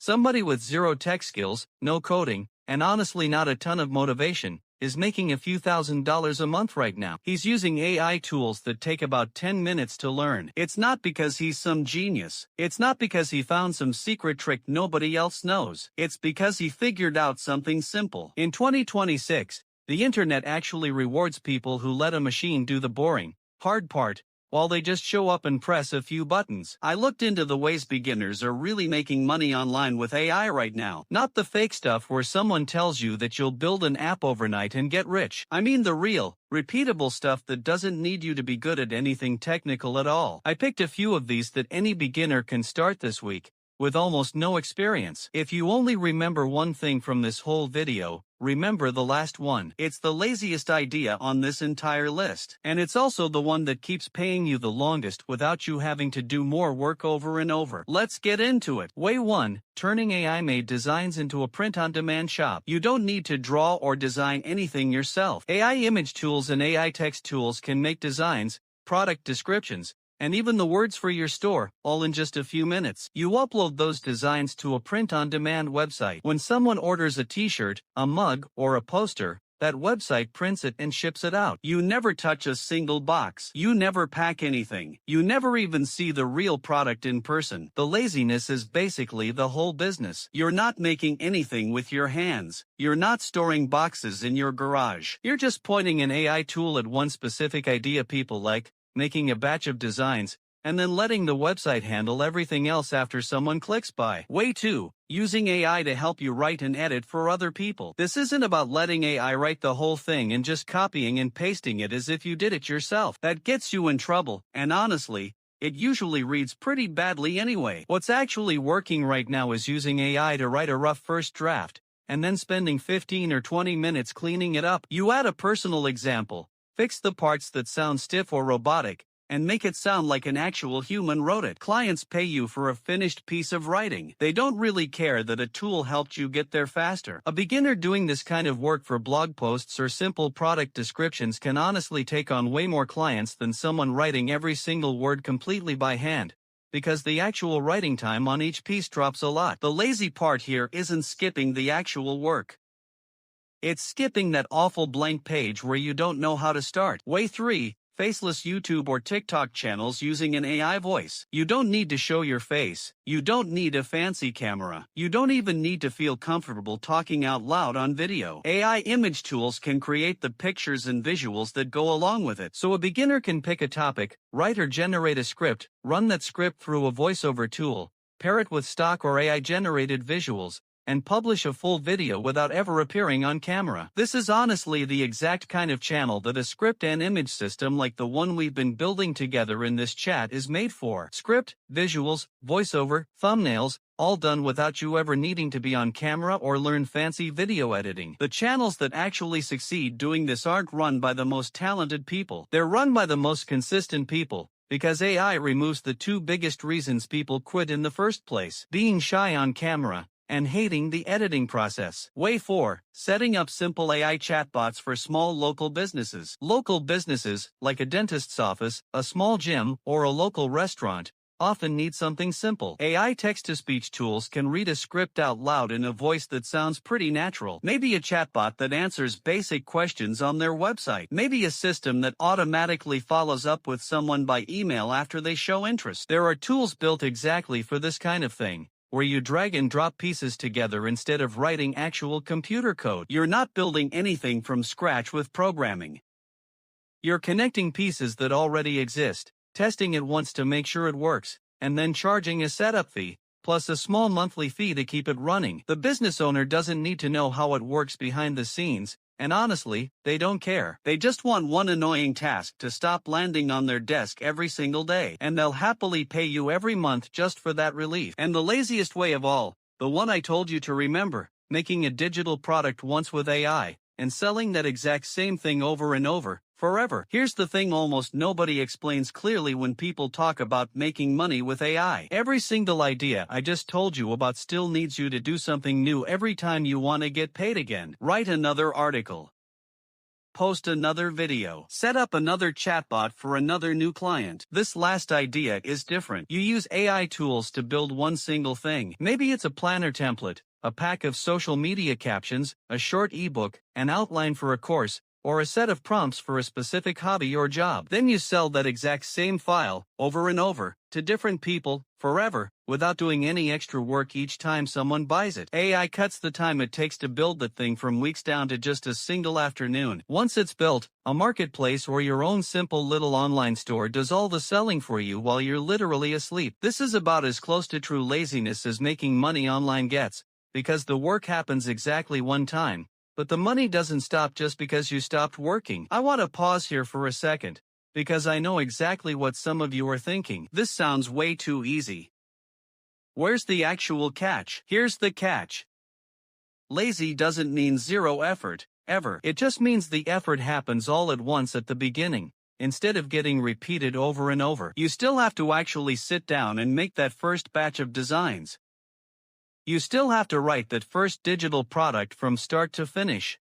Somebody with zero tech skills, no coding, and honestly not a ton of motivation, is making a few $1,000s a month right now. He's using AI tools that take about 10 minutes to learn. It's not because he's some genius. It's not because he found some secret trick nobody else knows. It's because he figured out something simple. In 2026, the internet actually rewards people who let a machine do the boring, hard part, while they just show up and press a few buttons. I looked into the ways beginners are really making money online with AI right now. Not the fake stuff where someone tells you that you'll build an app overnight and get rich. I mean the real, repeatable stuff that doesn't need you to be good at anything technical at all. I picked a few of these that any beginner can start this week, with almost no experience. If you only remember one thing from this whole video, remember the last one. It's the laziest idea on this entire list. And it's also the one that keeps paying you the longest without you having to do more work over and over. Let's get into it. Way 1. Turning AI-made designs into a print-on-demand shop. You don't need to draw or design anything yourself. AI image tools and AI text tools can make designs, product descriptions, and even the words for your store, all in just a few minutes. You upload those designs to a print-on-demand website. When someone orders a t-shirt, a mug, or a poster, that website prints it and ships it out. You never touch a single box. You never pack anything. You never even see the real product in person. The laziness is basically the whole business. You're not making anything with your hands. You're not storing boxes in your garage. You're just pointing an AI tool at one specific idea people like, making a batch of designs, and then letting the website handle everything else after someone clicks buy. Way 2. Using AI to help you write and edit for other people. This isn't about letting AI write the whole thing and just copying and pasting it as if you did it yourself. That gets you in trouble, and honestly, it usually reads pretty badly anyway. What's actually working right now is using AI to write a rough first draft, and then spending 15 or 20 minutes cleaning it up. You add a personal example, fix the parts that sound stiff or robotic, and make it sound like an actual human wrote it. Clients pay you for a finished piece of writing. They don't really care that a tool helped you get there faster. A beginner doing this kind of work for blog posts or simple product descriptions can honestly take on way more clients than someone writing every single word completely by hand, because the actual writing time on each piece drops a lot. The lazy part here isn't skipping the actual work. It's skipping that awful blank page where you don't know how to start. Way 3. Faceless YouTube or TikTok channels using an AI voice. You don't need to show your face. You don't need a fancy camera. You don't even need to feel comfortable talking out loud on video. AI image tools can create the pictures and visuals that go along with it. So a beginner can pick a topic, write or generate a script, run that script through a voiceover tool, pair it with stock or AI-generated visuals, and publish a full video without ever appearing on camera. This is honestly the exact kind of channel that a script and image system like the one we've been building together in this chat is made for. Script, visuals, voiceover, thumbnails, all done without you ever needing to be on camera or learn fancy video editing. The channels that actually succeed doing this aren't run by the most talented people. They're run by the most consistent people, because AI removes the two biggest reasons people quit in the first place: being shy on camera and hating the editing process. Way 4. Setting up simple AI chatbots for small local businesses. Local businesses, like a dentist's office, a small gym, or a local restaurant, often need something simple. AI text-to-speech tools can read a script out loud in a voice that sounds pretty natural. Maybe a chatbot that answers basic questions on their website. Maybe a system that automatically follows up with someone by email after they show interest. There are tools built exactly for this kind of thing, where you drag and drop pieces together instead of writing actual computer code. You're not building anything from scratch with programming. You're connecting pieces that already exist, testing it once to make sure it works, and then charging a setup fee, plus a small monthly fee to keep it running. The business owner doesn't need to know how it works behind the scenes, and honestly, they don't care. They just want one annoying task to stop landing on their desk every single day, and they'll happily pay you every month just for that relief. And the laziest way of all, the one I told you to remember, making a digital product once with AI, and selling that exact same thing over and over, forever. Here's the thing almost nobody explains clearly when people talk about making money with AI. Every single idea I just told you about still needs you to do something new every time you want to get paid again. Write another article, post another video. Set up another chatbot for another new client. This last idea is different. You use AI tools to build one single thing. Maybe it's a planner template, a pack of social media captions, a short ebook, an outline for a course, or a set of prompts for a specific hobby or job. Then you sell that exact same file, over and over, to different people, forever, without doing any extra work each time someone buys it. AI cuts the time it takes to build the thing from weeks down to just a single afternoon. Once it's built, a marketplace or your own simple little online store does all the selling for you while you're literally asleep. This is about as close to true laziness as making money online gets, because the work happens exactly one time. But the money doesn't stop just because you stopped working. I want to pause here for a second, because I know exactly what some of you are thinking. This sounds way too easy. Where's the actual catch? Here's the catch. Lazy doesn't mean zero effort, ever. It just means the effort happens all at once at the beginning, instead of getting repeated over and over. You still have to actually sit down and make that first batch of designs. You still have to write that first digital product from start to finish.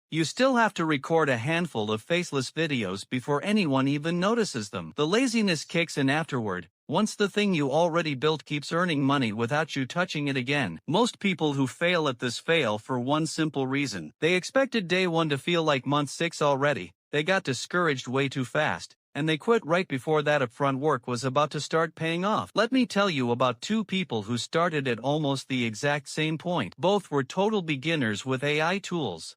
You still have to record a handful of faceless videos before anyone even notices them. The laziness kicks in afterward, once the thing you already built keeps earning money without you touching it again. Most people who fail at this fail for one simple reason. They expected day 1 to feel like month 6 already. They got discouraged way too fast, and they quit right before that upfront work was about to start paying off. Let me tell you about two people who started at almost the exact same point. Both were total beginners with AI tools.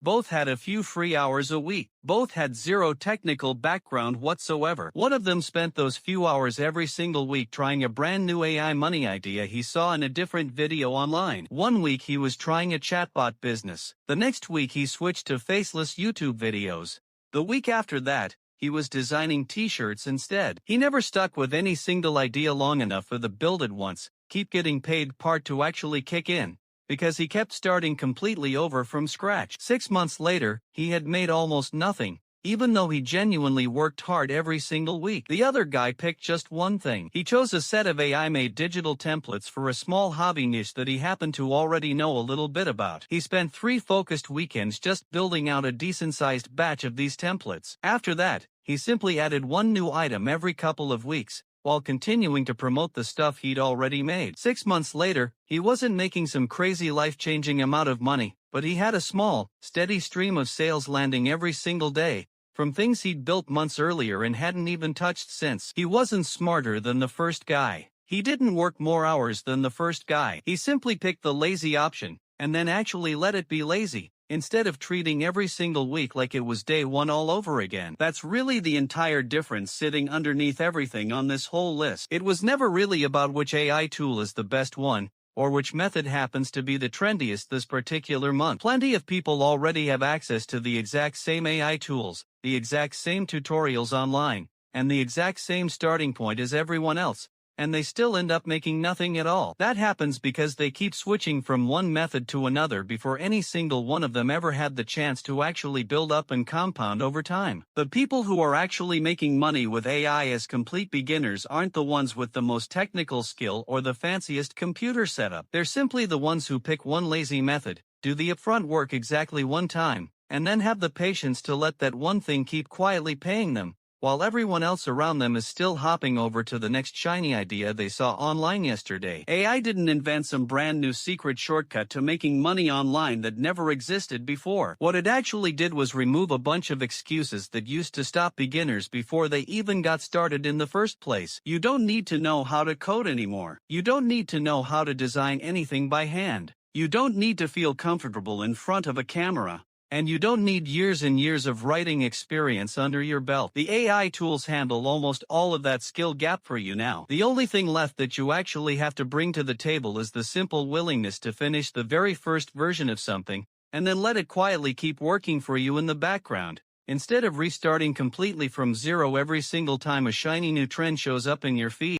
Both had a few free hours a week. Both had zero technical background whatsoever. One of them spent those few hours every single week trying a brand new AI money idea he saw in a different video online. One week he was trying a chatbot business. The next week he switched to faceless YouTube videos. The week after that, he was designing t-shirts instead. He never stuck with any single idea long enough for the build it once, keep getting paid part to actually kick in, because he kept starting completely over from scratch. 6 months later, he had made almost nothing, even though he genuinely worked hard every single week. The other guy picked just one thing. He chose a set of AI-made digital templates for a small hobby niche that he happened to already know a little bit about. He spent 3 focused weekends just building out a decent-sized batch of these templates. After that, he simply added one new item every couple of weeks, while continuing to promote the stuff he'd already made. 6 months later, he wasn't making some crazy life-changing amount of money, but he had a small, steady stream of sales landing every single day, from things he'd built months earlier and hadn't even touched since. He wasn't smarter than the first guy. He didn't work more hours than the first guy. He simply picked the lazy option, and then actually let it be lazy, instead of treating every single week like it was day 1 all over again. That's really the entire difference sitting underneath everything on this whole list. It was never really about which AI tool is the best one, or which method happens to be the trendiest this particular month. Plenty of people already have access to the exact same AI tools, the exact same tutorials online, and the exact same starting point as everyone else, and they still end up making nothing at all. That happens because they keep switching from one method to another before any single one of them ever had the chance to actually build up and compound over time. The people who are actually making money with AI as complete beginners aren't the ones with the most technical skill or the fanciest computer setup. They're simply the ones who pick one lazy method, do the upfront work exactly one time, and then have the patience to let that one thing keep quietly paying them, while everyone else around them is still hopping over to the next shiny idea they saw online yesterday. AI didn't invent some brand new secret shortcut to making money online that never existed before. What it actually did was remove a bunch of excuses that used to stop beginners before they even got started in the first place. You don't need to know how to code anymore. You don't need to know how to design anything by hand. You don't need to feel comfortable in front of a camera. And you don't need years and years of writing experience under your belt. The AI tools handle almost all of that skill gap for you now. The only thing left that you actually have to bring to the table is the simple willingness to finish the very first version of something, and then let it quietly keep working for you in the background, instead of restarting completely from zero every single time a shiny new trend shows up in your feed.